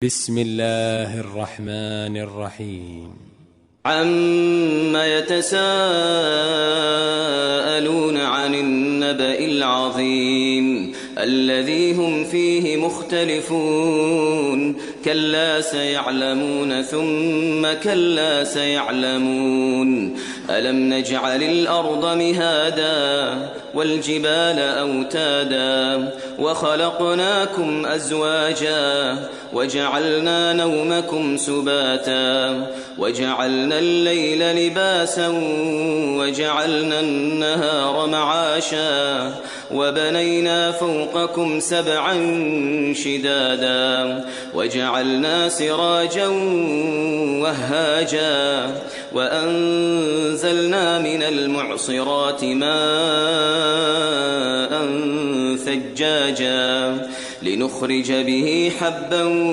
بسم الله الرحمن الرحيم. عَمَّ يَتَسَاءَلُونَ عَنِ النَّبَإِ الْعَظِيمِ الَّذِي هُمْ فِيهِ مُخْتَلِفُونَ كَلَّا سَيَعْلَمُونَ ثُمَّ كَلَّا سَيَعْلَمُونَ أَلَمْ نَجْعَلِ الْأَرْضَ مِهَادًا وَالْجِبَالَ أَوْتَادًا وَخَلَقْنَاكُمْ أَزْوَاجًا وَجَعَلْنَا نَوْمَكُمْ سُبَاتًا وَجَعَلْنَا اللَّيْلَ لِبَاسًا وَجَعَلْنَا النَّهَارَ مَعَاشًا وَبَنَيْنَا فَوْقَكُمْ سَبْعًا شِدَادًا وَجَعَلْنَا سِرَاجًا وَهَّاجًا وَأَنزَلْنَا مِنَ الْمُعْصِرَاتِ مَاءً ثَجَّاجًا لِنُخْرِجَ بِهِ حَبًّا